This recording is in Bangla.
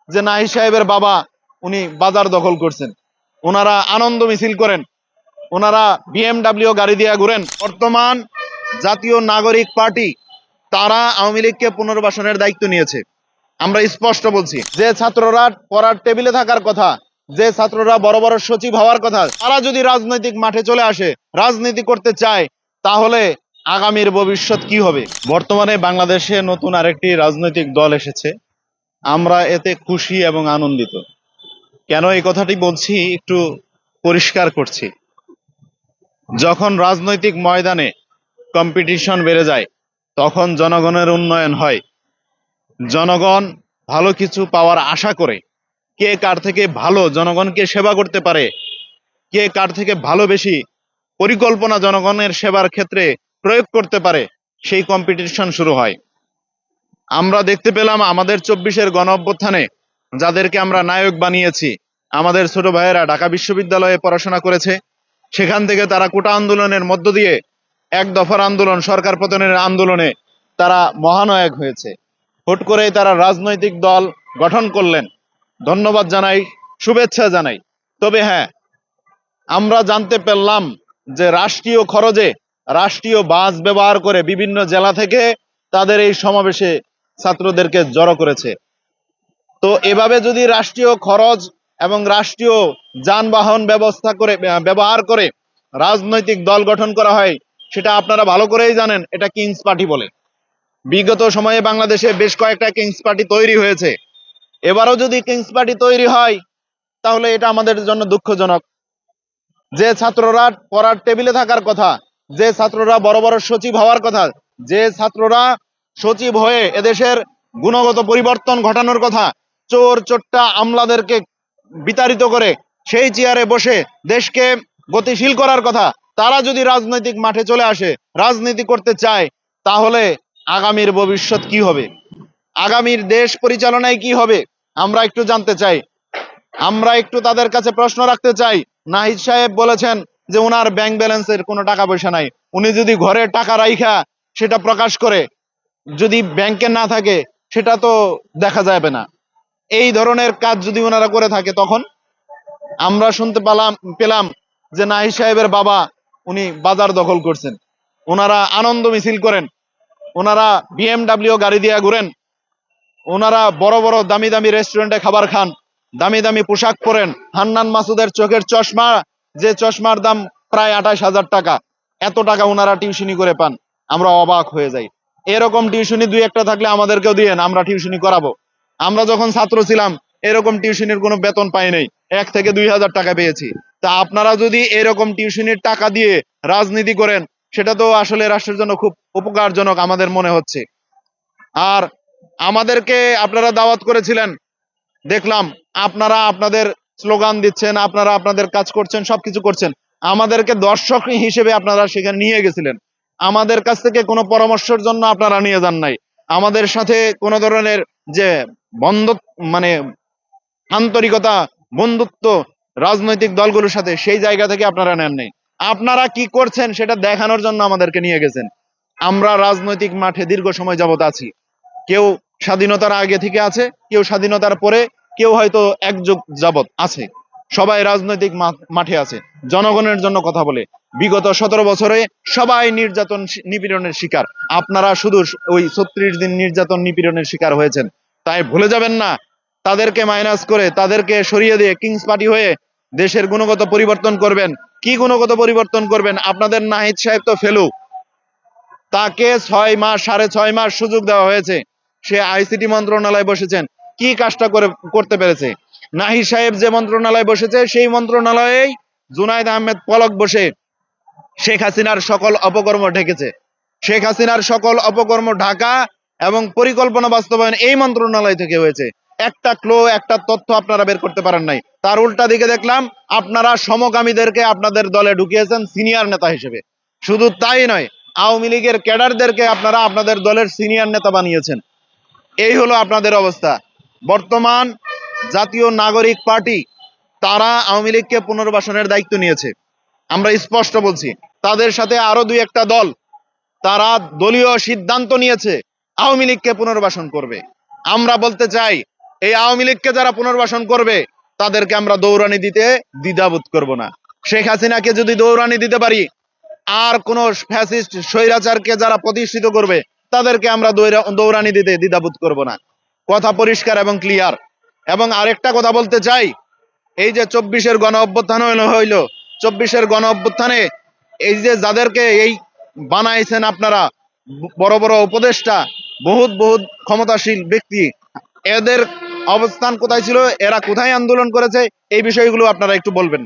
যে নাহিদ সাহেবের বাবা উনি বাজার দখল করছেন, ওনারা আনন্দ মিছিল করেন, ওনারা বিএমডাব্লিউ গাড়ি দিয়ে ঘুরেন। বর্তমান জাতীয় নাগরিক পার্টি তারা আওয়ামী লীগকে পুনর্বাসনের দায়িত্ব নিয়েছে। আমরা স্পষ্ট বলছি, যে ছাত্ররা পড়ার টেবিলে থাকার কথা, যে ছাত্ররা বড় বড় সচিব হওয়ার কথা, তারা যদি রাজনৈতিক মাঠে চলে আসে, রাজনীতি করতে চায়, তাহলে আগামীর ভবিষ্যৎ কি হবে? বর্তমানে বাংলাদেশে নতুন আরেকটি রাজনৈতিক দল এসেছে, আমরা এতে খুশি এবং আনন্দিত। কেন এই কথাটি বলছি একটু পরিষ্কার করছি। যখন রাজনৈতিক ময়দানে কম্পিটিশন বেড়ে যায়, তখন জনগণের উন্নয়ন হয়, জনগণ ভালো কিছু পাওয়ার আশা করে। কে কার থেকে ভালো জনগণকে সেবা করতে পারে, কে কার থেকে ভালো বেশি পরিকল্পনা জনগণের সেবার ক্ষেত্রে প্রয়োগ করতে পারে, সেই কম্পিটিশন শুরু হয়। আমরা দেখতে পেলাম আমাদের 24-এর গণ অভ্যুত্থানে যাদেরকে আমরা নায়ক বানিয়েছি, আমাদের ছোট ভাইয়েরা ঢাকা বিশ্ববিদ্যালয়ে পড়াশোনা করেছে, সেখান থেকে তারা কোটা আন্দোলনের মধ্য দিয়ে এক দফার আন্দোলন, সরকার পতনের আন্দোলনে তারা মহানায়ক হয়েছে। হুট করেই তারা রাজনৈতিক দল গঠন করলেন, ধন্যবাদ জানাই, শুভেচ্ছা জানাই। তবে হ্যাঁ, আমরা জানতে পারলাম যে রাষ্ট্রীয় খরচে রাষ্ট্রীয় বাস ব্যবহার করে বিভিন্ন জেলা থেকে তাদের এই সমাবেশে ছাত্রদেরকে জড়ো করেছে। তো এভাবে যদি রাষ্ট্রীয় খরচ এবং রাষ্ট্রীয় যানবাহন ব্যবহার করে রাজনৈতিক দল গঠন করা হয়, সেটা আপনারা ভালো করেই জানেন, এটা কিংস পার্টি বলে। বিগত সময়ে বাংলাদেশে বেশ কয়েকটা কিংস পার্টি তৈরি হয়েছে। এবারও যদি কিংস পার্টি তৈরি হয়, তাহলে এটা আমাদের জন্য দুঃখজনক। যে ছাত্ররা পড়ার টেবিলে থাকার কথা, যে ছাত্ররা বড় বড় সচিব হওয়ার কথা, যে ছাত্ররা সচিব হয়ে এদেশের গুণগত পরিবর্তন ঘটানোর কথা, চোর চোট্টা আমলাদেরকে বিতাড়িত করে সেই চেয়ারে বসে দেশকে গতিশীল করার কথা, তারা যদি রাজনৈতিক মাঠে চলে আসে, রাজনীতি করতে চায়, তাহলে আগামীর ভবিষ্যৎ কি হবে? আগামীর দেশ পরিচালনায় কি হবে? আমরা একটু জানতে চাই, আমরা একটু তাদের কাছে প্রশ্ন রাখতে চাই। নাহিদ সাহেব বলেছেন যে ওনার ব্যাংক ব্যালেন্সের কোনো টাকা পয়সা নাই। উনি যদি ঘরে টাকা রাইখা সেটা প্রকাশ করে, যদি ব্যাংকে না থাকে, সেটা তো দেখা যাবে না। এই ধরনের কাজ যদি ওনারা করে থাকে, তখন আমরা শুনতে পেলাম যে নাহিদ সাহেবের বাবা উনি বাজার দখল করছেন, ওনারা আনন্দ মিছিল করেন, ওনারা বিএমডাব্লিউ গাড়ি দিয়ে ঘুরেন, ওনারা বড় বড় দামি দামি রেস্টুরেন্টে খাবার খান, দামি দামি পোশাক পরেন। হান্নান মাসুদের চোখের চশমা, যে চশমার দাম প্রায় 28,000 টাকা, এত টাকা ওনারা টিউশনি করে পান। আমরা অবাক হয়ে যাই। এরকম টিউশনি দুই একটা থাকলে আমাদেরকেও দিয়েন, আমরা টিউশনি করাবো। আমরা যখন ছাত্র ছিলাম, এরকম টিউশনির কোনো বেতন পাই নাই, 1 থেকে 2 হাজার টাকা পেয়েছি। তা আপনারা যদি এরকম টিউশনির টাকা দিয়ে রাজনীতি করেন, সেটা তো আসলে রাষ্ট্রের জন্য খুব উপকারজনক আমাদের মনে হচ্ছে। আর আমাদেরকে আপনারা দাওয়াত করেছিলেন, দেখলাম আপনারা আপনাদের স্লোগান দিচ্ছেন, আপনারা আপনাদের কাজ করছেন, সবকিছু করছেন। আমাদেরকে দর্শক হিসেবে আপনারা সেখানে নিয়ে গেছিলেন, আমাদের কাছ থেকে কোনো পরামর্শের জন্য আপনারা নিয়ে যান নাই। আমাদের সাথে কোনো ধরনের যে বন্ধুত্ব, মানে আন্তরিকতা, বন্ধুত্ব রাজনৈতিক দলগুলোর সাথে, সেই জায়গা থেকে আপনারা নেন নাই। আপনারা কি করছেন সেটা দেখানোর জন্য আমাদেরকে নিয়ে গেছেন। আমরা রাজনৈতিক মাঠে দীর্ঘ সময় যাবত আছি, কেউ স্বাধীনতার আগে থেকে আছে, কেউ স্বাধীনতার পরে, কেউ হয়তো এক যুগ যাবত আছে। সবাই রাজনৈতিক মাঠে আছে, জনগণের জন্য কথা বলে। বিগত 17 বছরে সবাই নির্যাতন নিপীড়নের শিকার। আপনারা শুধু ওই 36 দিন নির্যাতন নিপীড়নের শিকার হয়েছেন, তাই ভুলে যাবেন না। তাদেরকে মাইনাস করে, তাদেরকে সরিয়ে দিয়ে কিংস পার্টি হয়ে দেশের গুণগত পরিবর্তন করবেন। কি গুণগত পরিবর্তন করবেন? আপনাদের নাহিদ সাহেব তো ফেলু, তাকে 6 মাস, 6.5 মাস সুযোগ দেওয়া হয়েছে, সে আইসিটি মন্ত্রণালয়ে বসেছেন। কি কাজটা করতে পেরেছে? নাহিদ সাহেব যে মন্ত্রণালয়ে বসেছে, সেই মন্ত্রণালয়েই জুনাইদ আহমেদ পলক বসে শেখ হাসিনার সকল অপকর্ম ঢেকেছে। শেখ হাসিনার সকল অপকর্ম ঢাকা এবং পরিকল্পনা বাস্তবায়ন এই মন্ত্রণালয় থেকে হয়েছে। একটা একটা তথ্য আপনারা বের করতে পারেন নাই। তার উল্টা দিকে দেখলাম আপনারা সমকামীদেরকে আপনাদের দলে ঢুকিয়েছেন সিনিয়র নেতা হিসেবে। শুধু তাই নয়, আওয়ামী লীগের ক্যাডারদেরকে আপনারা আপনাদের দলের সিনিয়র নেতা বানিয়েছেন। এই হলো আপনাদের অবস্থা। বর্তমান জাতীয় নাগরিক পার্টি তারা আওয়ামী লীগকে পুনর্বাসনের দায়িত্ব নিয়েছে। আমরা স্পষ্ট বলছি, তাদের সাথে আরো 2-1টা দল, তারা দলীয় সিদ্ধান্ত নিয়েছে আওয়ামী লীগকে পুনর্বাসন করবে। আমরা বলতে চাই, এই আওয়ামী লীগকে যারা পুনর্বাসন করবে তাদেরকে আমরা দৌড়ানি দিতে দ্বিধাবোধ করব না। শেখ হাসিনাকে যদি দৌড়ানি দিতে পারি, আর কোন ফ্যাসিস্ট স্বৈরাচারকে যারা প্রতিষ্ঠিত করবে তাদেরকে আমরা দৌড়ানি দিতে দ্বিধাবোধ করব না। কথা পরিষ্কার এবং ক্লিয়ার। এবং আরেকটা কথা বলতে চাই, এই যে 24-এর গণ অভ্যুত্থান হইলো, 24-এর গণ অভ্যুত্থানে এই যে যাদেরকে এই বানাইছেন আপনারা, বড় বড় উপদেষ্টা, বহুত বহুত ক্ষমতাশীল ব্যক্তি, এদের অবস্থান কোথায় ছিল, এরা কোথায় আন্দোলন করেছে, এই বিষয়গুলো আপনারা একটু বলবেন।